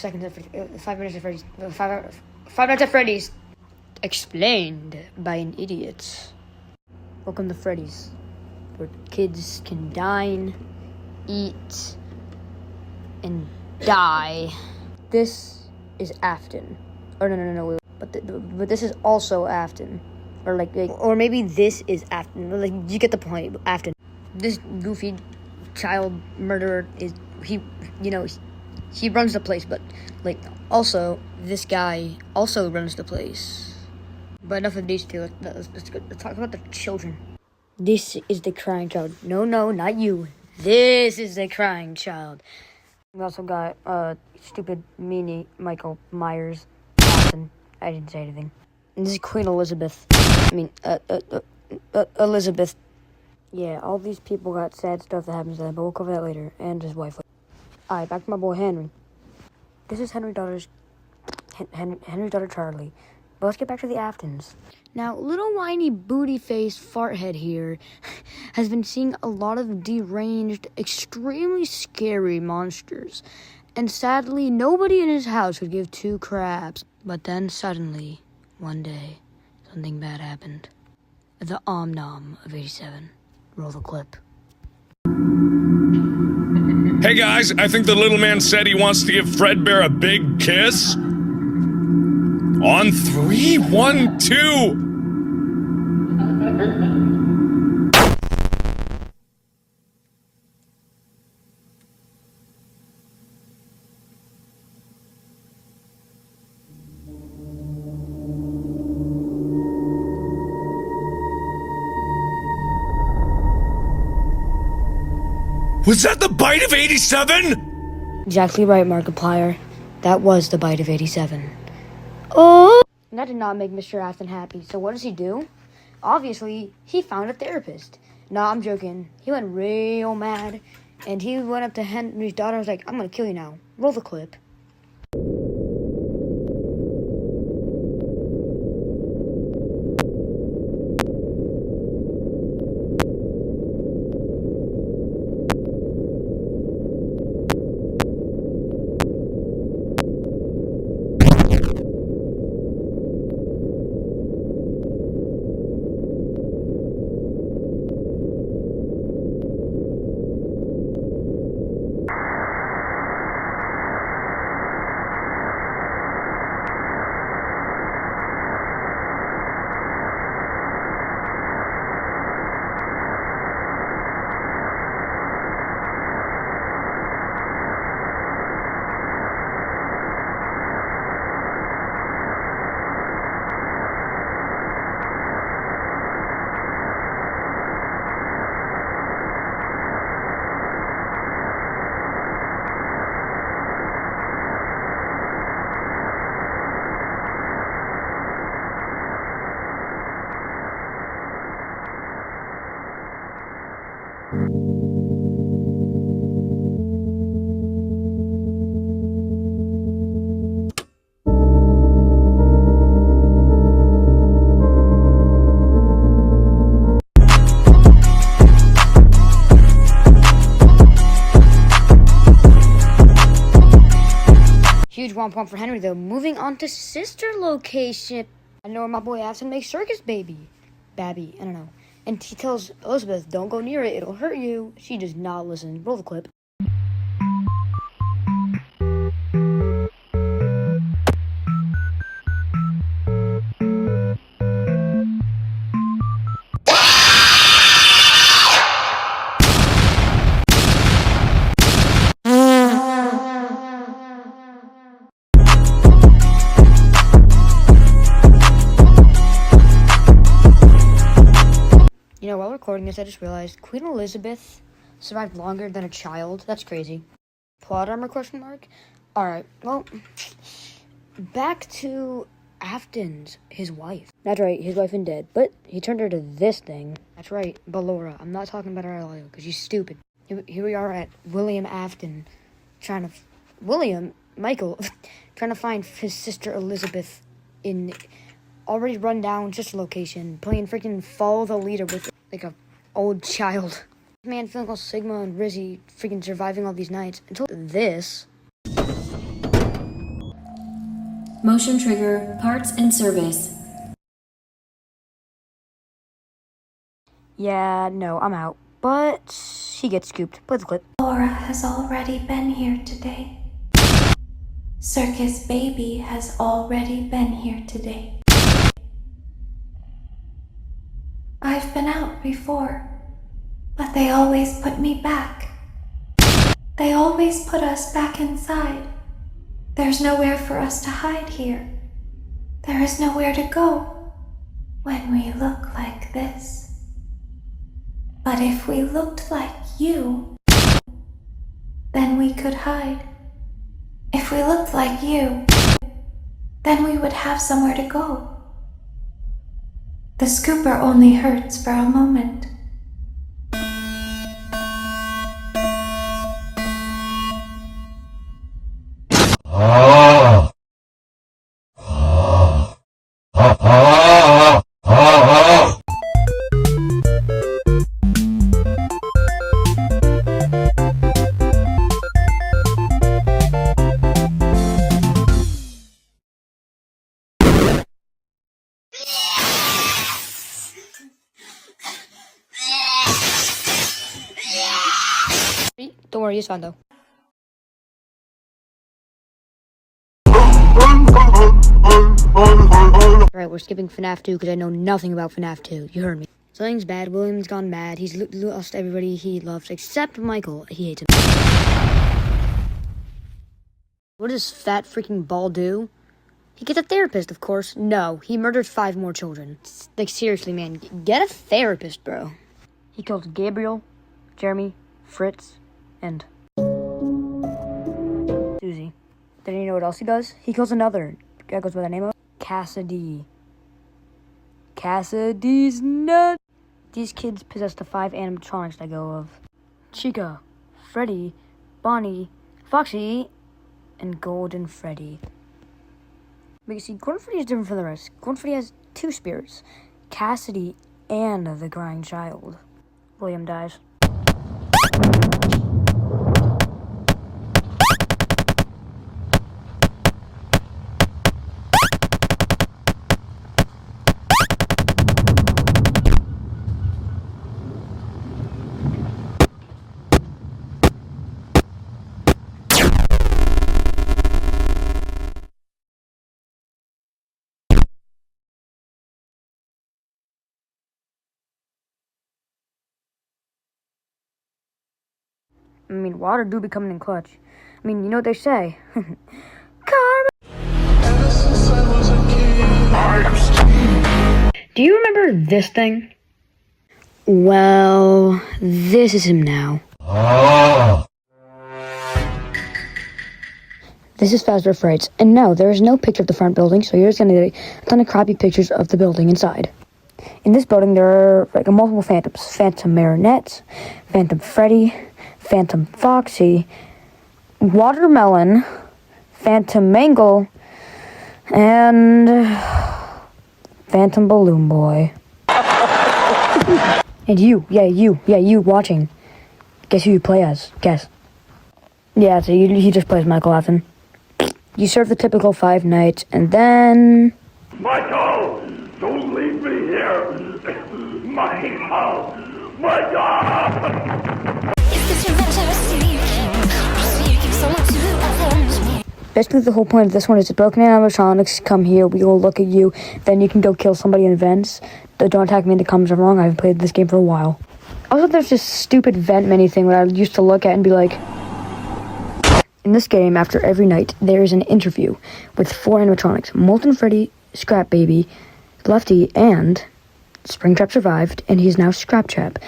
seconds at 5 minutes at Freddy's. 5 Nights at Freddy's. Explained by an idiot. Welcome to Freddy's, where kids can dine, eat, and die. This is Afton. Or no, wait. But this is also Afton. Or maybe this is Afton. Like, you get the point. Afton. This goofy child murderer he runs the place, but also this guy also runs the place. But enough of these two. Let's talk about the children. This is the crying child. No, not you. This is the crying child. We also got stupid meanie Michael Myers. Austin. I didn't say anything. And this is Queen Elizabeth. Elizabeth. Yeah, all these people got sad stuff that happens to them, but we'll cover that later. And his wife. Alright, back to my boy Henry. This is Henry's daughter Charlie. But let's get back to the Aftons. Now, little whiny booty-faced farthead here has been seeing a lot of deranged, extremely scary monsters. And sadly, nobody in his house would give two craps. But then suddenly, one day, something bad happened. The Om-Nom of 87. Roll the clip. Hey guys, I think the little man said he wants to give Fredbear a big kiss. On 3, 1, 2. Was that the bite of 87? Exactly right, Markiplier. That was the bite of 87. Oh! That did not make Mr. Afton happy. So what does he do? Obviously, he found a therapist. Nah, I'm joking. He went real mad. And he went up to Henry's daughter and was like, I'm gonna kill you now. Roll the clip. Huge womp for Henry, though. Moving on to sister location. I know where my boy Afton makes circus Babby, I don't know. And he tells Elizabeth, don't go near it, it'll hurt you. She does not listen. Roll the clip. You know, while recording this, I just realized Queen Elizabeth survived longer than a child. That's crazy. Plot armor question mark? Alright, well, back to Afton's, his wife. That's right, his wife and dead, but he turned her to this thing. That's right, Ballora. I'm not talking about her earlier, because she's stupid. Here we are at William Afton, Michael, trying to find his sister Elizabeth in already run down sister location, playing freaking follow the leader with like a old child. Man feeling all Sigma and Rizzy freaking surviving all these nights until this. Motion trigger, parts in service. Yeah, no, I'm out. But he gets scooped. Play the clip. Laura has already been here today. Circus Baby has already been here today. I've been out before, but they always put me back. They always put us back inside. There's nowhere for us to hide here. There is nowhere to go when we look like this. But if we looked like you, then we could hide. If we looked like you, then we would have somewhere to go. The scooper only hurts for a moment. Don't worry, it's fine though. Alright, we're skipping Fnaf 2 because I know nothing about Fnaf 2. You heard me. Something's bad. William's gone mad. He's lost everybody he loves except Michael. He hates him. What does fat freaking ball do? He gets a therapist, of course. No, he murdered 5 more children. Like, seriously, man. Get a therapist, bro. He kills Gabriel, Jeremy, Fritz, and Susie. Then you know what else he does? He kills another guy goes by the name of Cassidy. Cassidy's nut. These kids possess the 5 animatronics I go of: Chica, Freddy, Bonnie, Foxy, and Golden Freddy. But you see, Golden Freddy is different from the rest. Golden Freddy has 2 spirits: Cassidy and the crying child. William dies. I mean, water do be coming in clutch. I mean, you know what they say. Karma. Do you remember this thing? Well, this is him now. This is Fazbear Frights, and no, there is no picture of the front building, so you're just gonna get a ton of crappy pictures of the building inside. In this building, there are like multiple phantoms: Phantom Marinette, Phantom Freddy, Phantom Foxy, Watermelon, Phantom Mangle, and Phantom Balloon Boy. And you watching. Guess who you play as? Guess. Yeah, so he just plays Michael Athen. You serve the typical 5 nights, and then... Michael! Don't leave me here! Michael! Michael! Basically, the whole point of this one is the broken animatronics come here, we will look at you, then you can go kill somebody in vents. Don't attack me in the comments if I'm wrong, I haven't played this game for a while. Also, there's this stupid vent mini thing that I used to look at and be like... In this game, after every night, there is an interview with 4 animatronics: Molten Freddy, Scrap Baby, Lefty, and Springtrap survived, and he's now Scrap Trap.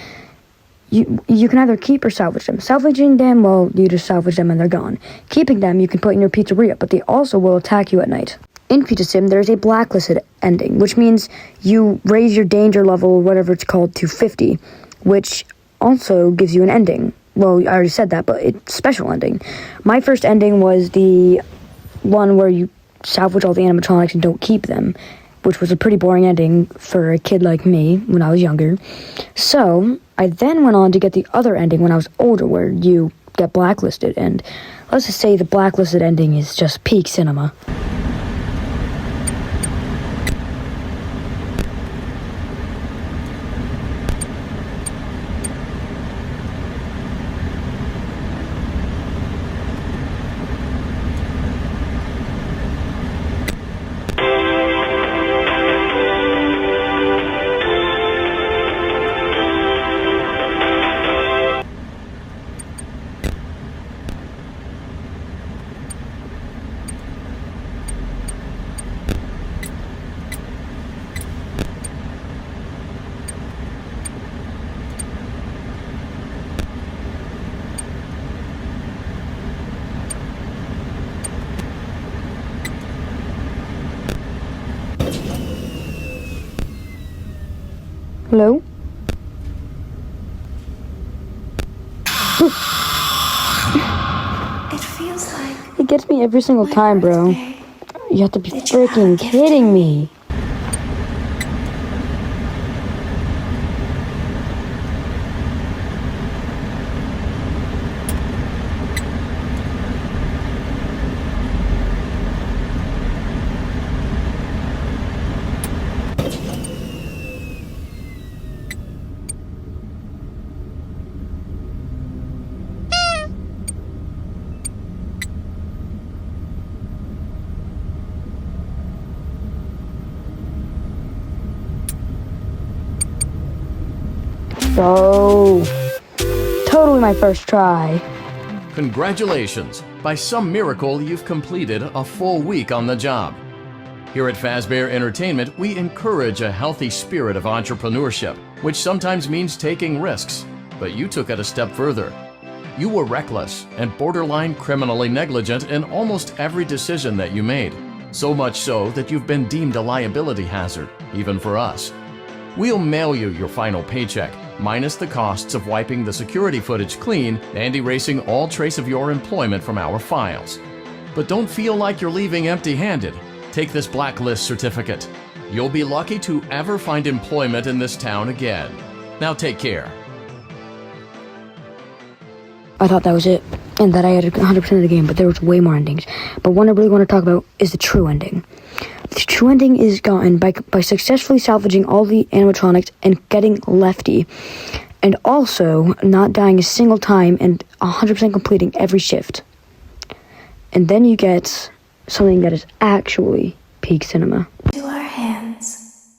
You can either keep or salvage them. Salvaging them, well, you just salvage them and they're gone. Keeping them, you can put in your pizzeria, but they also will attack you at night. In Pizza Sim, there is a blacklisted ending, which means you raise your danger level, whatever it's called, to 50, which also gives you an ending. Well, I already said that, but it's special ending. My first ending was the one where you salvage all the animatronics and don't keep them, which was a pretty boring ending for a kid like me when I was younger. So, I then went on to get the other ending when I was older, where you get blacklisted, and let's just say the blacklisted ending is just peak cinema. Hello? It feels like It gets me every single my time, bro. birthday. You have to be Did you have a freaking gift kidding for me. So, totally my first try. Congratulations! By some miracle, you've completed a full week on the job. Here at Fazbear Entertainment, we encourage a healthy spirit of entrepreneurship, which sometimes means taking risks. But you took it a step further. You were reckless and borderline criminally negligent in almost every decision that you made. So much so that you've been deemed a liability hazard, even for us. We'll mail you your final paycheck, minus the costs of wiping the security footage clean and erasing all trace of your employment from our files. But don't feel like you're leaving empty-handed. Take this blacklist certificate. You'll be lucky to ever find employment in this town again. Now take care. I thought that was it, and that I had 100% of the game, but there was way more endings. But one I really want to talk about is the true ending. The true ending is gotten by successfully salvaging all the animatronics and getting Lefty, and also not dying a single time and 100% completing every shift. And then you get something that is actually peak cinema. To our hands.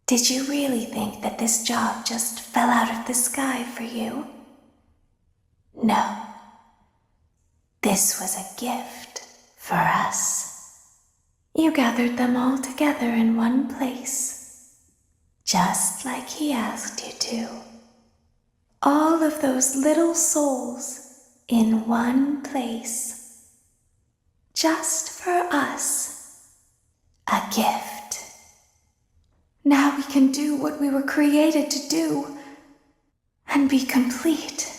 Did you really think that this job just fell out of the sky for you? No. This was a gift for us. You gathered them all together in one place, just like he asked you to. All of those little souls in one place, just for us. A gift. Now we can do what we were created to do and be complete.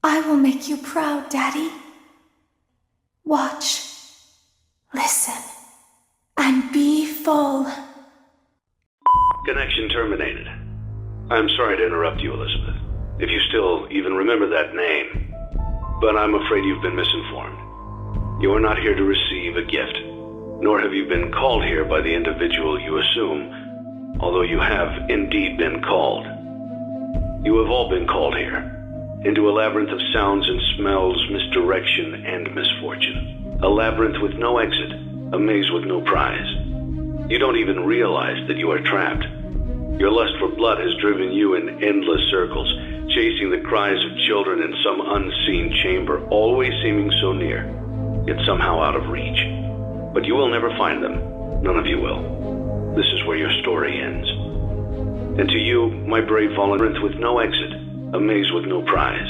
I will make you proud, Daddy. Watch, listen, and be full. Connection terminated. I'm sorry to interrupt you, Elizabeth, if you still even remember that name. But I'm afraid you've been misinformed. You are not here to receive a gift, nor have you been called here by the individual you assume, although you have indeed been called. You have all been called here, into a labyrinth of sounds and smells, misdirection and misfortune. A labyrinth with no exit, a maze with no prize. You don't even realize that you are trapped. Your lust for blood has driven you in endless circles, chasing the cries of children in some unseen chamber, always seeming so near, yet somehow out of reach. But you will never find them. None of you will. This is where your story ends. And to you, my brave fallen labyrinth with no exit, a maze with no prize.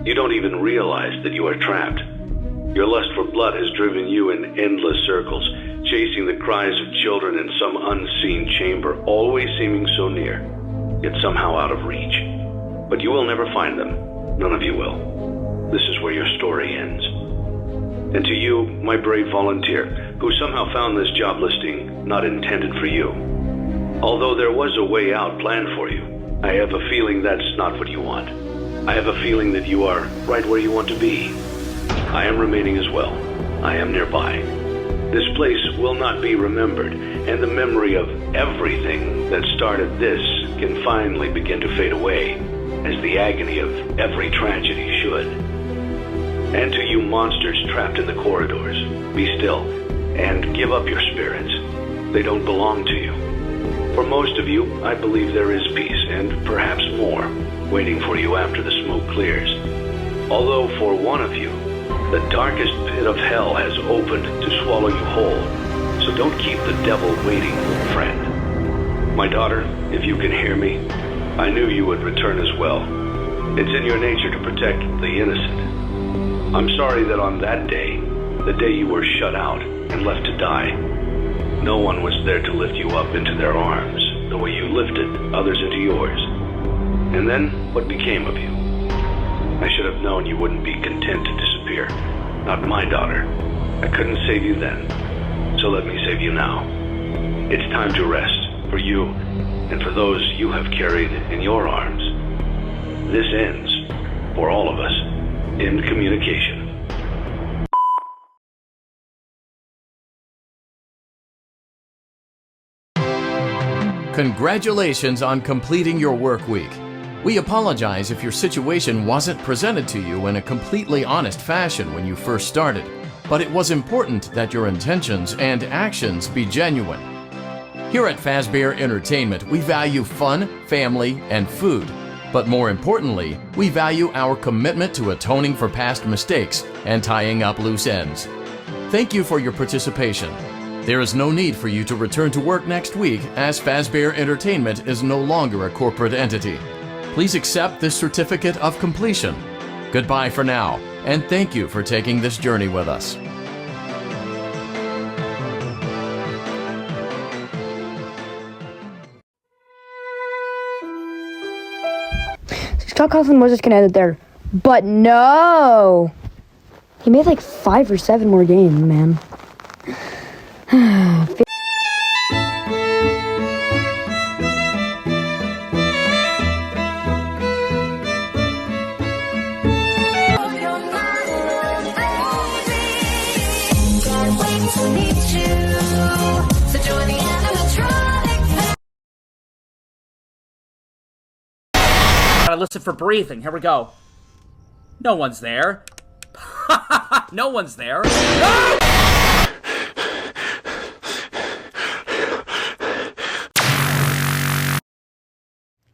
You don't even realize that you are trapped. Your lust for blood has driven you in endless circles, chasing the cries of children in some unseen chamber, always seeming so near, yet somehow out of reach. But you will never find them. None of you will. This is where your story ends. And to you, my brave volunteer, who somehow found this job listing not intended for you. Although there was a way out planned for you, I have a feeling that's not what you want. I have a feeling that you are right where you want to be. I am remaining as well. I am nearby. This place will not be remembered, and the memory of everything that started this can finally begin to fade away, as the agony of every tragedy should. And to you monsters trapped in the corridors, be still, and give up your spirits. They don't belong to you. For most of you, I believe there is peace, and perhaps more, waiting for you after the smoke clears. Although for one of you, the darkest pit of hell has opened to swallow you whole. So don't keep the devil waiting, friend. My daughter, if you can hear me, I knew you would return as well. It's in your nature to protect the innocent. I'm sorry that on that day, the day you were shut out and left to die, no one was there to lift you up into their arms. the way you lifted others into yours. And then, what became of you? I should have known you wouldn't be content to disappear. Not my daughter. I couldn't save you then, so let me save you now. It's time to rest, for you, and for those you have carried in your arms. This ends, for all of us, in communication. Congratulations on completing your work week. We apologize if your situation wasn't presented to you in a completely honest fashion when you first started, but it was important that your intentions and actions be genuine. Here at Fazbear Entertainment, we value fun, family, and food. But more importantly, we value our commitment to atoning for past mistakes and tying up loose ends. Thank you for your participation. There is no need for you to return to work next week, as Fazbear Entertainment is no longer a corporate entity. Please accept this certificate of completion. Goodbye for now, and thank you for taking this journey with us. Scott Coughlin was just gonna end it there, but no! He made like 5 or 7 more games, man. Gotta listen for breathing. Here we go. No one's there. No one's there.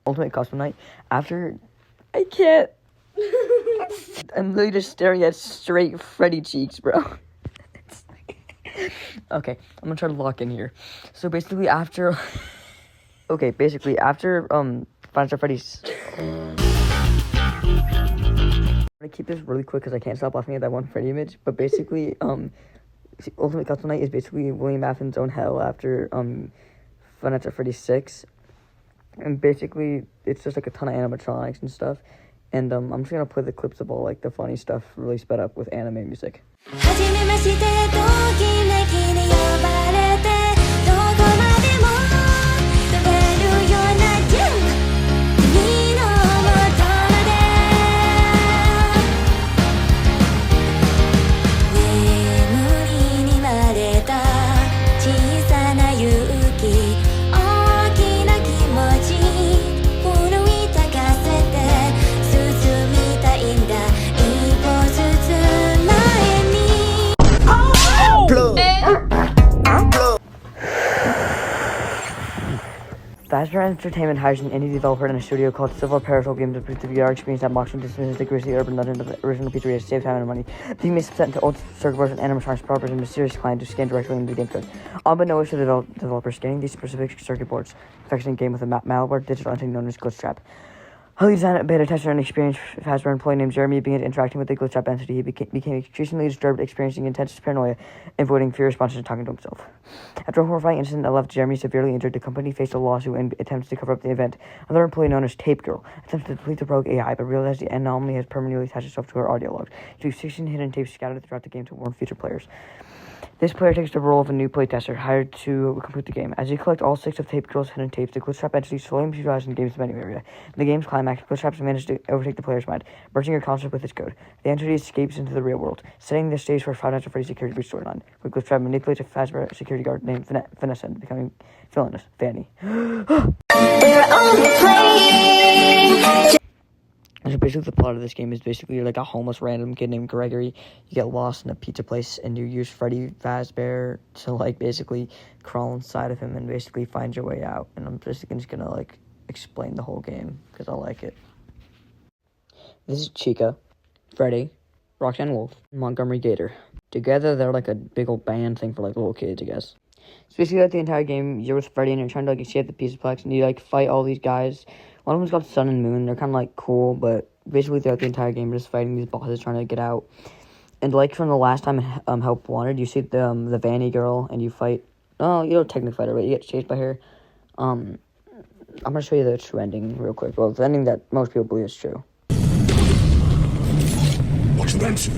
Ultimate Custom Night. After, I can't. I'm literally just staring at straight Freddy cheeks, bro. Okay, I'm gonna try to lock in here. So basically after, Five Nights at Freddy's. I'm gonna keep this really quick because I can't stop laughing at that one Freddy image. But basically, Ultimate Custom Night is basically William Afton's own hell after Five Nights at Freddy's 6. And basically, it's just like a ton of animatronics and stuff. And I'm just gonna play the clips of all like the funny stuff really sped up with anime music. Fazbear Entertainment hires an indie developer in a studio called Silver Parasol Games to produce the VR experience that mocks and dismisses the grisly urban legend of the original pizzeria to save time and money. The team is set into old circuit boards and animatronics properties and mysterious client to scan directly into the game code. Unbeknownst to the developer, scanning these specific circuit boards affects the game with a malware digital entity known as Glitch Trap. Highly designed beta tester and experienced Fazbear employee named Jeremy began interacting with the Glitch Trap entity. He became increasingly disturbed, experiencing intense paranoia, and voiding fear responses and talking to himself. After a horrifying incident that left Jeremy severely injured, the company faced a lawsuit and attempts to cover up the event. Another employee known as Tape Girl attempted to delete the rogue AI, but realized the anomaly has permanently attached itself to her audio logs. She leaves 16 hidden tapes scattered throughout the game to warn future players. This player takes the role of a new playtester hired to complete the game. As you collect all 6 of Tape Girl's hidden tapes, the Glitch Trap entity slowly materializes in the game's menu area. In the game's climax, Glitch Trap manages to overtake the player's mind, merging your concept with its code. The entity escapes into the real world, setting the stage for Five Nights at Freddy's security breach storyline, where Glitch Trap manipulates a Fazbear security guard named Vanessa, becoming villainous Fanny. And so basically the plot of this game is basically you're like a homeless random kid named Gregory. You get lost in a pizza place and you use Freddy Fazbear to like basically crawl inside of him and basically find your way out. And I'm just gonna like explain the whole game because I like it. This is Chica, Freddy, Roxanne Wolf, and Montgomery Gator. Together they're like a big old band thing for like little kids, I guess. So basically like the entire game you're with Freddy and you're trying to like escape the pizzaplex and you like fight all these guys. One of them's called Sun and Moon. They're kind of, like, cool, but basically throughout the entire game, we're just fighting these bosses trying to get out. And, like, from the last time Help Wanted, you see the Vanny girl, and you fight... Oh, you don't technically fight her, but you get chased by her. I'm gonna show you the true ending real quick. Well, the ending that most people believe is true. What you into?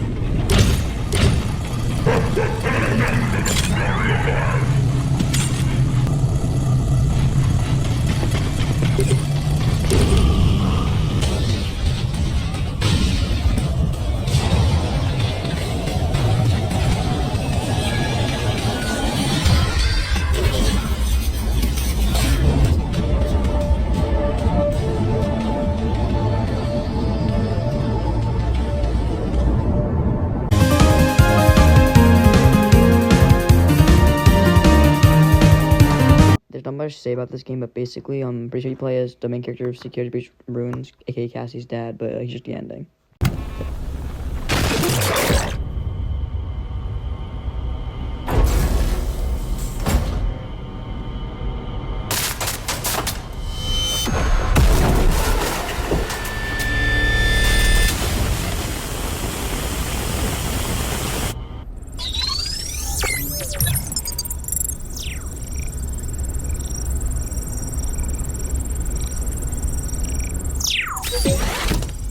There's not much to say about this game, but basically, I'm pretty sure you play as the main character of Security Breach Ruins, aka Cassie's dad, but he's just the ending.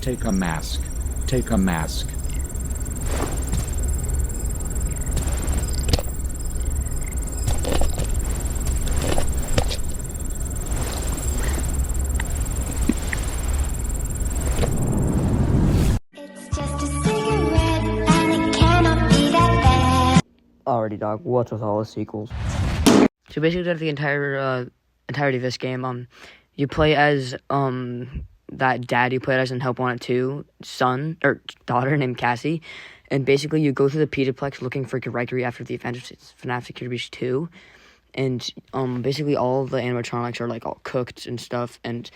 Take a mask. Take a mask. It's just a cigarette, and it cannot be that bad. Alrighty, dog. What's with all the sequels? So basically, throughout the entirety of this game, you play as that dad you played as in Help Wanted 2, son or daughter named Cassie, and basically you go through the Petaplex looking for Gregory after the event of Fnaf Security Breach 2, and basically all the animatronics are like all cooked and stuff, and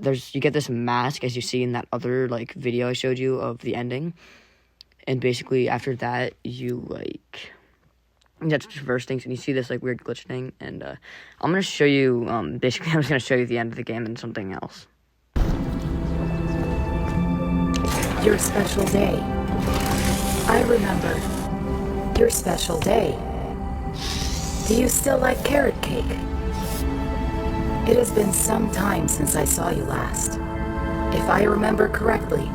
you get this mask as you see in that other like video I showed you of the ending, and basically after that you like. That's traverse things, and you see this like weird glitch thing, and I'm gonna show you. Basically, I'm just gonna show you the end of the game and something else. Your special day. I remember. Your special day. Do you still like carrot cake? It has been some time since I saw you last. If I remember correctly,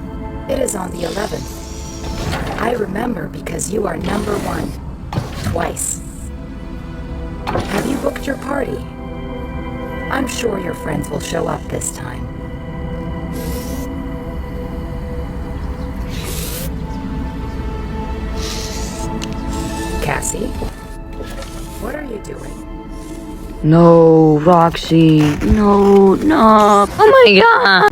it is on the 11th. I remember because you are number 1. Twice. Have you booked your party? I'm sure your friends will show up this time. Cassie? What are you doing? No, Roxy. No. Oh my god.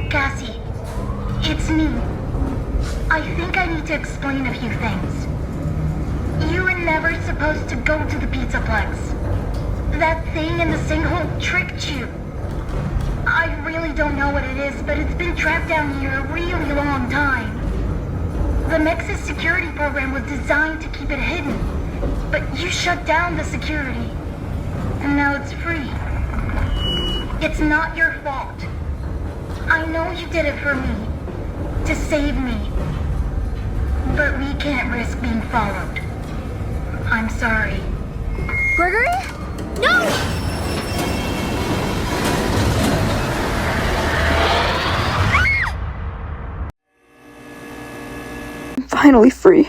Cassie, it's me. I think I need to explain a few things. You were never supposed to go to the Pizzaplex. That thing in the sinkhole tricked you. I really don't know what it is, but it's been trapped down here a really long time. The Mex's security program was designed to keep it hidden, but you shut down the security, and now it's free. It's not your fault. I know you did it for me, to save me, but we can't risk being followed. I'm sorry. Gregory? No! I'm finally free.